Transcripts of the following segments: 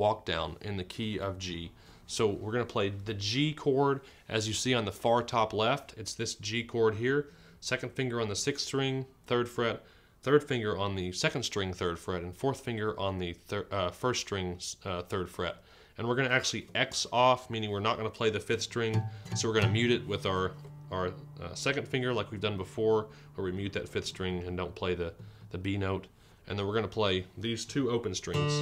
Walkdown in the key of G. So we're going to play the G chord as you see on the far top left. It's this G chord here. Second finger on the 6th string, 3rd fret. Third finger on the 2nd string, 3rd fret. And 4th finger on the 1st string, 3rd fret. And we're going to actually X off, meaning we're not going to play the 5th string. So we're going to mute it with our 2nd finger like we've done before, where we mute that 5th string and don't play the B note. And then we're going to play these 2 open strings,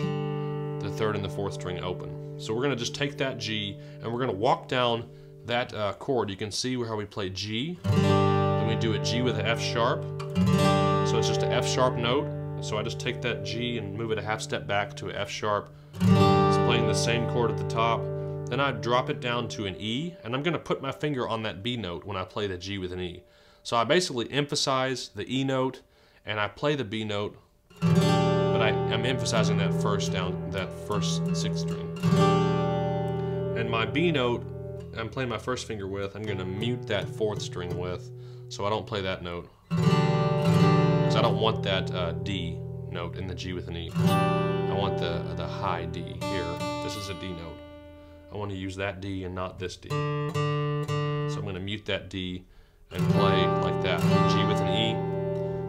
the 3rd and the 4th string open. So we're going to just take that G and we're going to walk down that chord. You can see how we play G, then we do a G with an F sharp. So it's just an F sharp note. So I just take that G and move it a half step back to an F sharp. It's playing the same chord at the top. Then I drop it down to an E, and I'm going to put my finger on that B note when I play the G with an E. So I basically emphasize the E note and I play the B note, but I'm emphasizing that first 6th string. And my B note, I'm playing my 1st finger with, I'm going to mute that 4th string with, so I don't play that note. Because I don't want that D note in the G with an E. I want the high D here. This is a D note. I want to use that D and not this D. So I'm going to mute that D and play like that, G with an E.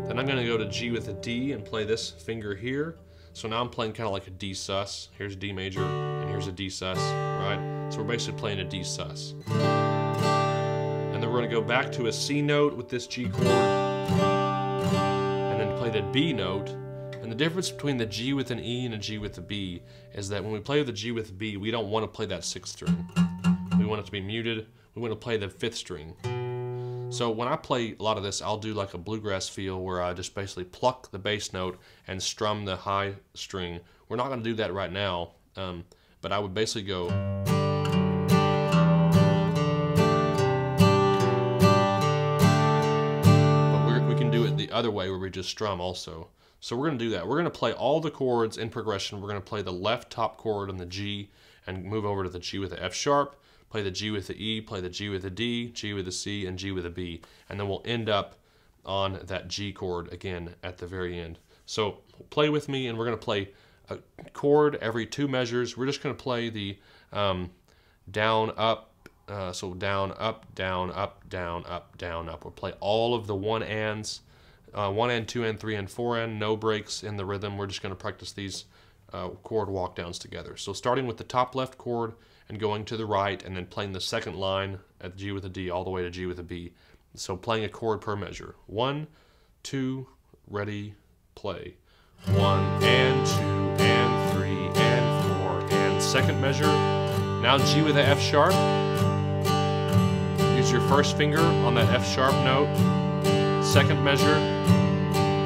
Then I'm going to go to G with a D and play this finger here. So now I'm playing kind of like a D sus. Here's D major and here's a D sus, right? So we're basically playing a D sus. And then we're going to go back to a C note with this G chord and then play the B note. And the difference between the G with an E and a G with a B is that when we play the G with a B, we don't want to play that 6th string. We want it to be muted. We want to play the 5th string. So when I play a lot of this, I'll do like a bluegrass feel where I just basically pluck the bass note and strum the high string. We're not going to do that right now, but I would basically go. But we can do it the other way where we just strum also. So we're going to do that. We're going to play all the chords in progression. We're going to play the left top chord on the G and move over to the G with the F sharp. Play the G with the E, play the G with the D, G with the C, and G with a B. And then we'll end up on that G chord again at the very end. So play with me, and we're going to play a chord every 2 measures. We're just going to play the down, up, so down, up, down, up, down, up, down, up. We'll play all of the 1 ands, 1 and 2 and 3 and 4 and, no breaks in the rhythm. We're just going to practice these chord walkdowns together. So starting with the top left chord, and going to the right, and then playing the 2nd line at G with a D all the way to G with a B. So playing a chord per measure. 1, 2, ready, play. 1 and 2 and 3 and 4 and 2nd measure. Now G with a F sharp. Use your 1st finger on that F sharp note. 2nd measure.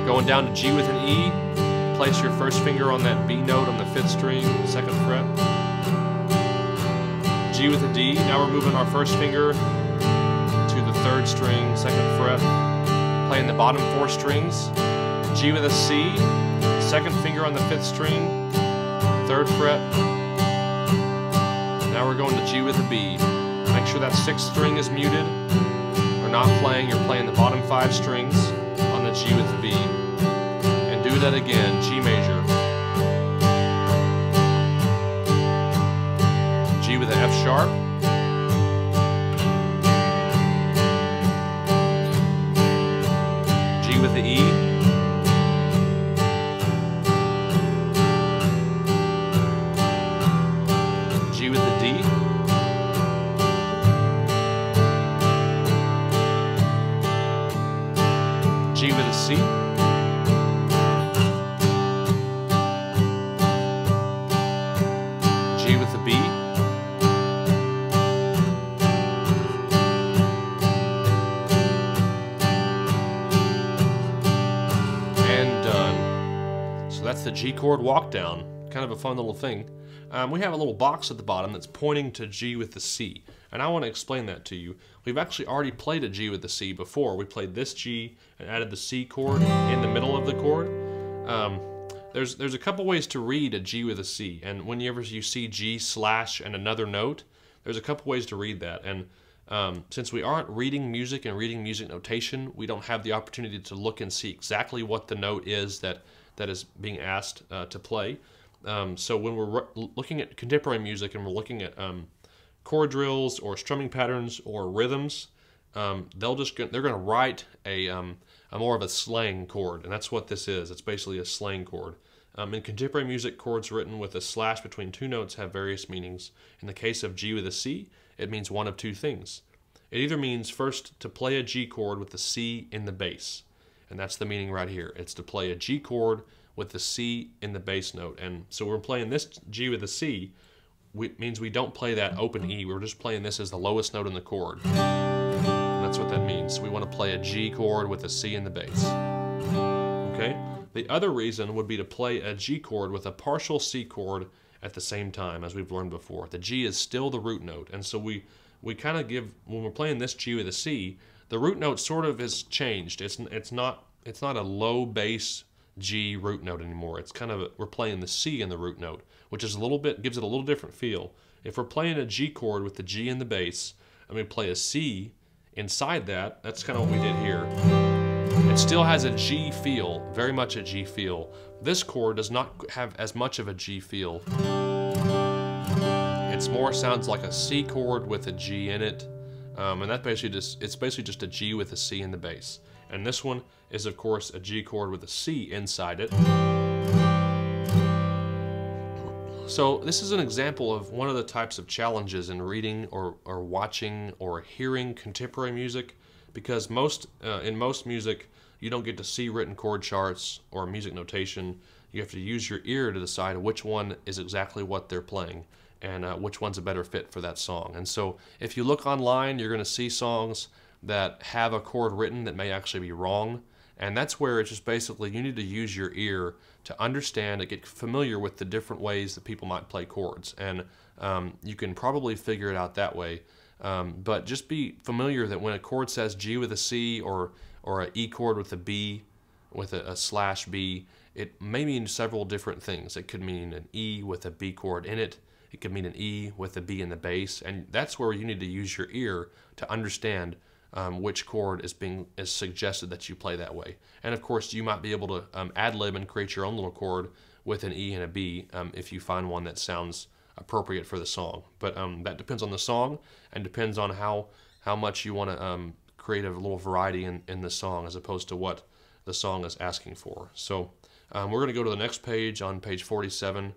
Going down to G with an E. Place your 1st finger on that B note on the 5th string, 2nd fret. G with a D. Now we're moving our 1st finger to the 3rd string, 2nd fret, playing the bottom 4 strings. G with a C, 2nd finger on the 5th string, 3rd fret. Now we're going to G with a B. Make sure that 6th string is muted. We're not playing, you're playing the bottom 5 strings on the G with the B. And do that again, G major. G with an F sharp. G with the E. G with the D. G with a C. G with the B. That's the G chord walkdown. Kind of a fun little thing. We have a little box at the bottom that's pointing to G with the C, and I want to explain that to you. We've actually already played a G with the C before. We played this G and added the C chord in the middle of the chord. There's a couple ways to read a G with a C, and whenever you see G slash and another note, there's a couple ways to read that. And since we aren't reading music and reading music notation, we don't have the opportunity to look and see exactly what the note is that is being asked to play. So when we're looking at contemporary music and we're looking at chord drills or strumming patterns or rhythms, they're going to write a more of a slang chord, and that's what this is. It's basically a slang chord. In contemporary music, chords written with a slash between two notes have various meanings. In the case of G with a C, it means one of two things. It either means first to play a G chord with the C in the bass, and that's the meaning right here. It's to play a G chord with the C in the bass note. And so we're playing this G with a C, means we don't play that open E. We're just playing this as the lowest note in the chord. And that's what that means. We want to play a G chord with a C in the bass. Okay? The other reason would be to play a G chord with a partial C chord at the same time, as we've learned before. The G is still the root note, and so we kind of give, when we're playing this G with a C, the root note sort of is changed. It's not a low bass G root note anymore. It's kind of, we're playing the C in the root note, which is gives it a little different feel. If we're playing a G chord with the G in the bass, and we play a C inside that, that's kind of what we did here. It still has a G feel, very much a G feel. This chord does not have as much of a G feel. It's more sounds like a C chord with a G in it, and that it's basically just a G with a C in the bass. And this one is, of course, a G chord with a C inside it. So this is an example of one of the types of challenges in reading or watching or hearing contemporary music, because in most music you don't get to see written chord charts or music notation. You have to use your ear to decide which one is exactly what they're playing and which one's a better fit for that song. And so if you look online, you're going to see songs that have a chord written that may actually be wrong, and that's where it's just basically you need to use your ear to understand and get familiar with the different ways that people might play chords, and you can probably figure it out that way. But just be familiar that when a chord says G with a C or an E chord with a B, with a slash B, it may mean several different things. It could mean an E with a B chord in it. It could mean an E with a B in the bass, and that's where you need to use your ear to understand which chord is suggested that you play that way. And of course, you might be able to ad-lib and create your own little chord with an E and a B if you find one that sounds appropriate for the song. But that depends on the song and depends on how much you want to create a little variety in the song as opposed to what the song is asking for. So we're going to go to the next page on page 47,